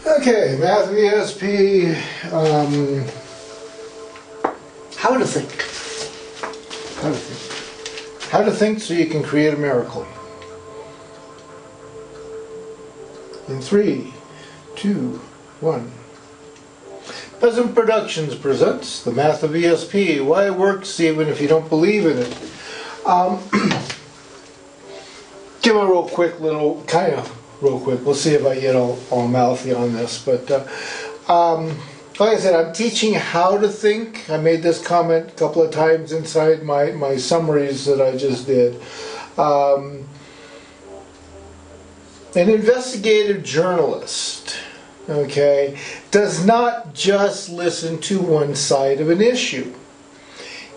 Okay, math ESP, how to think. How to think. How to think so you can create a miracle. In 3, 2, 1. Peasant Productions presents the Math of ESP. Why it works even if you don't believe in it. Give a real quick we'll see if I get all mouthy on this, but like I said, I'm teaching how to think. I made this comment a couple of times inside my summaries that I just did. An investigative journalist, okay, does not just listen to one side of an issue.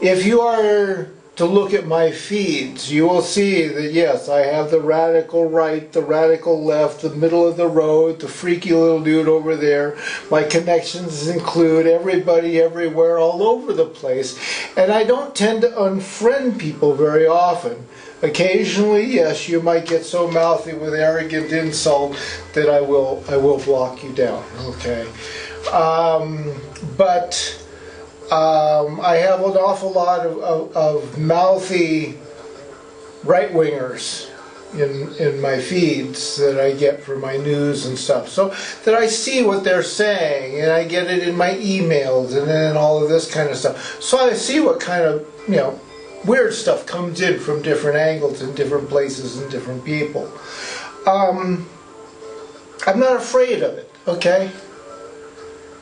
If you are to look at my feeds, you will see that yes, I have the radical right, the radical left, the middle of the road, the freaky little dude over there. My connections include everybody, everywhere, all over the place. And I don't tend to unfriend people very often. Occasionally, yes, you might get so mouthy with arrogant insult that I will block you down. Okay, I have an awful lot of mouthy right-wingers in my feeds that I get for my news and stuff, so that I see what they're saying, and I get it in my emails and then all of this kind of stuff. So I see what kind of, weird stuff comes in from different angles and different places and different people. I'm not afraid of it, okay?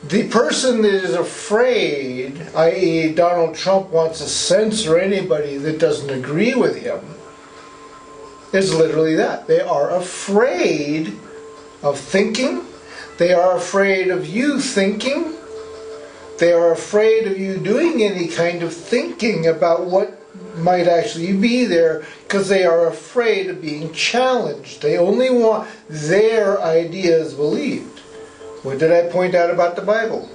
The person that is afraid, i.e. Donald Trump wants to censor anybody that doesn't agree with him, is literally that. They are afraid of thinking. They are afraid of you thinking. They are afraid of you doing any kind of thinking about what might actually be there, because they are afraid of being challenged. They only want their ideas believed. What did I point out about the Bible?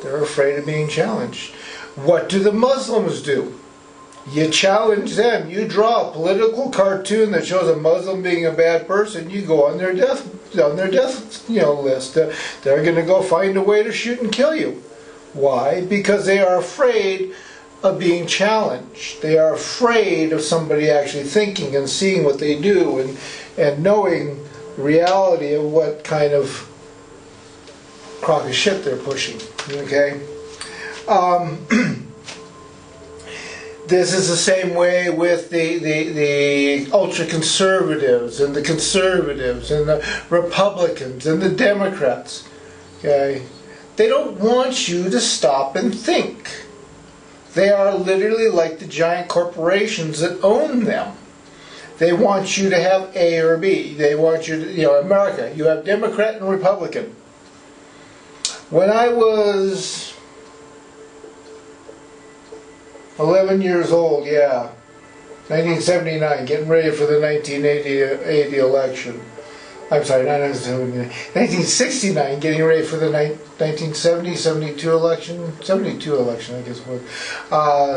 They're afraid of being challenged. What do the Muslims do? You challenge them. You draw a political cartoon that shows a Muslim being a bad person. You go on their death list. They're going to go find a way to shoot and kill you. Why? Because they are afraid of being challenged. They are afraid of somebody actually thinking and seeing what they do and knowing the reality of what kind of crock of shit they're pushing. Okay? This is the same way with the ultra-conservatives and the conservatives and the Republicans and the Democrats. Okay? They don't want you to stop and think. They are literally like the giant corporations that own them. They want you to have A or B. They want you to, America, you have Democrat and Republican. When I was 11 years old, 1979, getting ready for the 1980 election. I'm sorry, not 1979, 1969, getting ready for the 1970, 72 election, 72 election, I guess it was.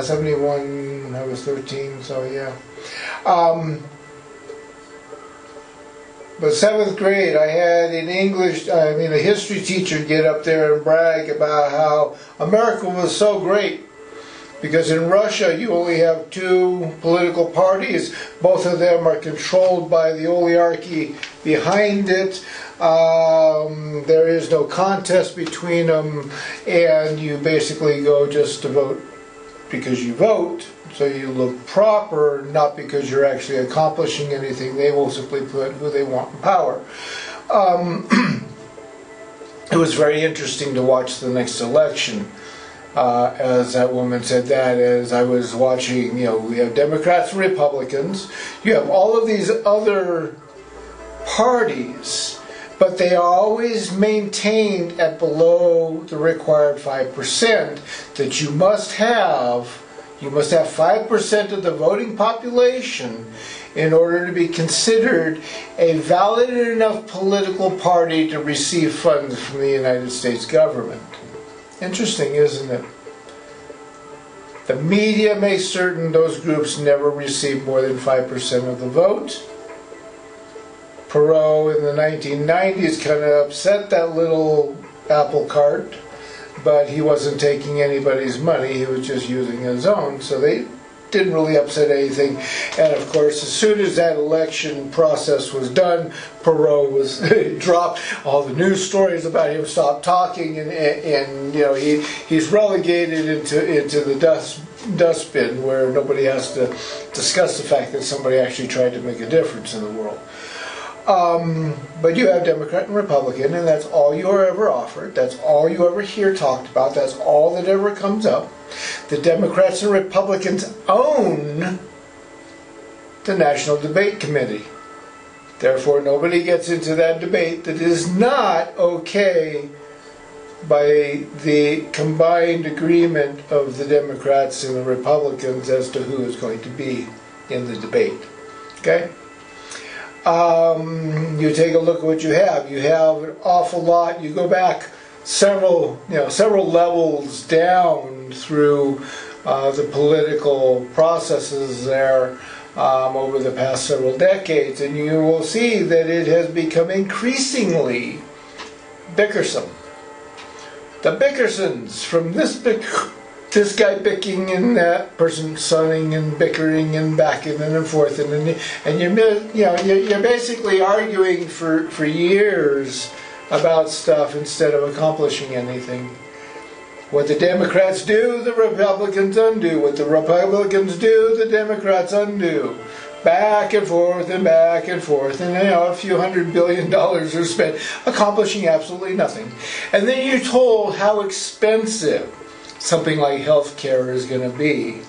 71, I was 13, so yeah. But 7th grade, I had a history teacher get up there and brag about how America was so great. Because in Russia, you only have 2 political parties. Both of them are controlled by the oligarchy behind it. There is no contest between them, and you basically go just to vote because you vote. So you look proper, not because you're actually accomplishing anything. They will simply put who they want in power. It was very interesting to watch the next election. As that woman said that, as I was watching, we have Democrats and Republicans. You have all of these other parties, but they are always maintained at below the required 5% that you must have. You must have 5% of the voting population in order to be considered a valid enough political party to receive funds from the United States government. Interesting, isn't it? The media makes certain those groups never receive more than 5% of the vote. Perot in the 1990s kind of upset that little apple cart, but he wasn't taking anybody's money, he was just using his own, so they didn't really upset anything. And of course, as soon as that election process was done, Perot was dropped. All the news stories about him stopped talking, and you know, he's relegated into the dustbin where nobody has to discuss the fact that somebody actually tried to make a difference in the world. But you have Democrat and Republican, and that's all you are ever offered. That's all you ever hear talked about. That's all that ever comes up. The Democrats and Republicans own the National Debate Committee. Therefore, nobody gets into that debate that is not okay by the combined agreement of the Democrats and the Republicans as to who is going to be in the debate. Okay? You take a look at what you have. You have an awful lot. You go back several levels down through the political processes there over the past several decades, and you will see that it has become increasingly bickersome. The Bickersons, from this guy bicking and that person sunning and bickering and backing and forth, and you're basically arguing for years about stuff instead of accomplishing anything. What the Democrats do, the Republicans undo. What the Republicans do, the Democrats undo. Back and forth and back and forth, and a few $100 billion are spent accomplishing absolutely nothing. And then you're told how expensive something like health care is going to be.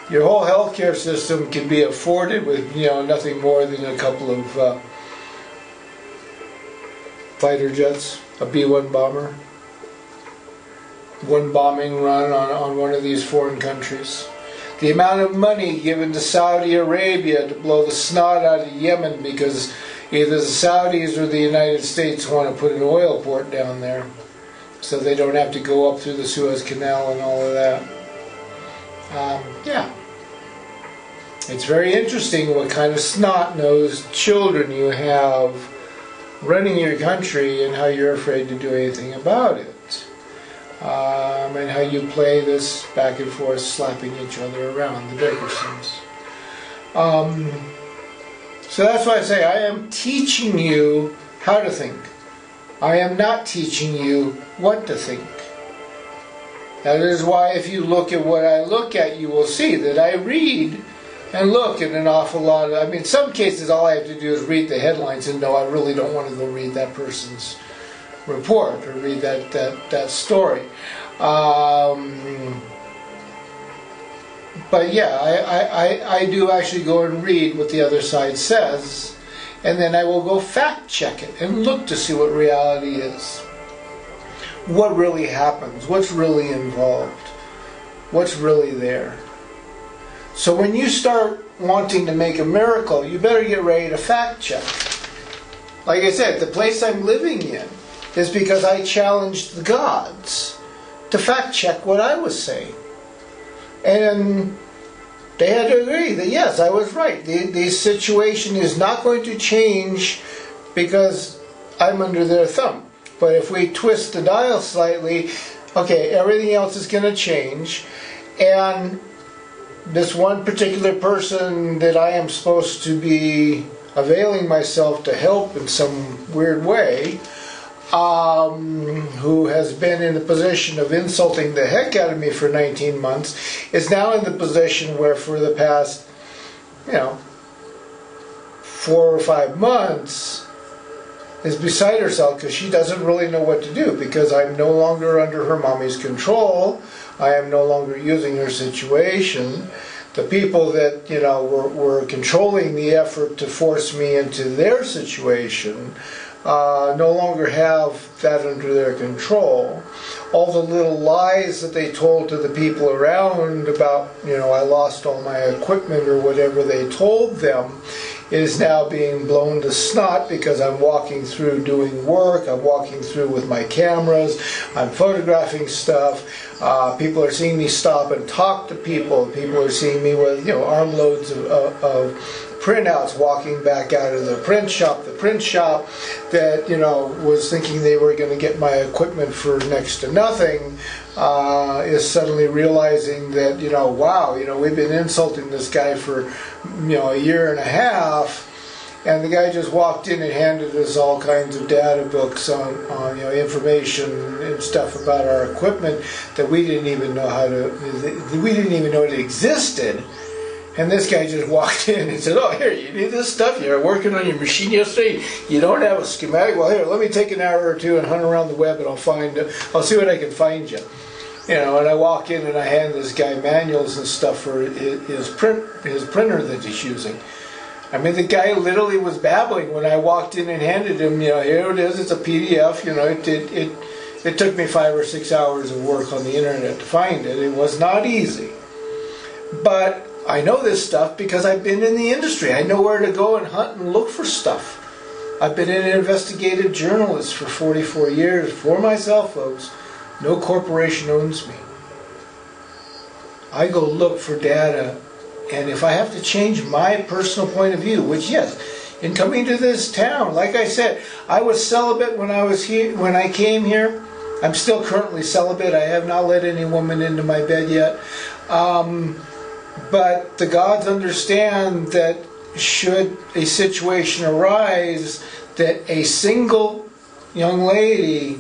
Your whole health care system can be afforded with nothing more than a couple of fighter jets, a B-1 bomber, one bombing run on one of these foreign countries. The amount of money given to Saudi Arabia to blow the snot out of Yemen because either the Saudis or the United States want to put an oil port down there so they don't have to go up through the Suez Canal and all of that. Yeah. It's very interesting what kind of snot-nosed children you have running your country and how you're afraid to do anything about it. And how you play this back and forth, slapping each other around, the Dickersons. So that's why I say I am teaching you how to think. I am not teaching you what to think. That is why if you look at what I look at, you will see that I read and look at an awful lot of, in some cases all I have to do is read the headlines and know I really don't want to go read that person's report or read that story. But yeah, I do actually go and read what the other side says, and then I will go fact check it and look to see what reality is. What really happens, what's really involved, what's really there. So when you start wanting to make a miracle, you better get ready to fact check. Like I said, the place I'm living in is because I challenged the gods to fact check what I was saying. And they had to agree that yes, I was right. The situation is not going to change because I'm under their thumb. But if we twist the dial slightly, okay, everything else is going to change. And this one particular person that I am supposed to be availing myself to help in some weird way, who has been in the position of insulting the heck out of me for 19 months, is now in the position where for the past, 4 or 5 months, is beside herself because she doesn't really know what to do because I'm no longer under her mommy's control. I am no longer using her situation. The people that, were controlling the effort to force me into their situation no longer have that under their control. All the little lies that they told to the people around about, I lost all my equipment or whatever they told them is now being blown to snot because I'm walking through doing work, I'm walking through with my cameras, I'm photographing stuff. People are seeing me stop and talk to people. People are seeing me with, armloads of printouts walking back out of the print shop that, you know, was thinking they were going to get my equipment for next to nothing, is suddenly realizing that, you know, wow, you know, we've been insulting this guy for, you know, a year and a half, and the guy just walked in and handed us all kinds of data books on you know, information and stuff about our equipment that we didn't even know it existed. And this guy just walked in and said, "Oh, here, you need this stuff? You were working on your machine yesterday. You don't have a schematic? Well, here, let me take an hour or two and hunt around the web, and I'll see what I can find you." You know, and I walk in and I hand this guy manuals and stuff for his printer that he's using. I mean, the guy literally was babbling when I walked in and handed him, you know, here it is, it's a PDF. You know, it took me 5 or 6 hours of work on the internet to find it. It was not easy, but I know this stuff because I've been in the industry. I know where to go and hunt and look for stuff. I've been an investigative journalist for 44 years for myself, folks. No corporation owns me. I go look for data, and if I have to change my personal point of view, which, yes, in coming to this town, like I said, I was celibate when I came here. I'm still currently celibate. I have not let any woman into my bed yet. But the gods understand that should a situation arise that a single young lady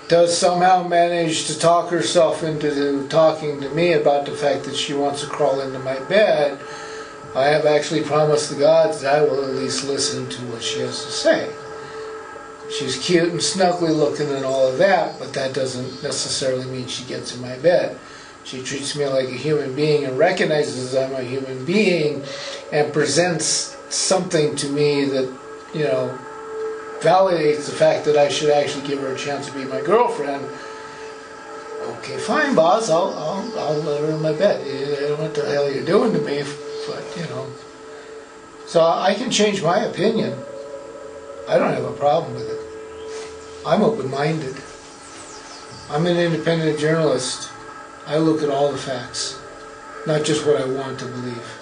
does somehow manage to talk herself into talking to me about the fact that she wants to crawl into my bed, I have actually promised the gods that I will at least listen to what she has to say. She's cute and snuggly looking and all of that, but that doesn't necessarily mean she gets in my bed. She treats me like a human being and recognizes I'm a human being and presents something to me that, you know, validates the fact that I should actually give her a chance to be my girlfriend. Okay, fine, boss. I'll let her in my bed. I don't know what the hell you're doing to me, but, you know. So I can change my opinion. I don't have a problem with it. I'm open-minded. I'm an independent journalist. I look at all the facts, not just what I want to believe.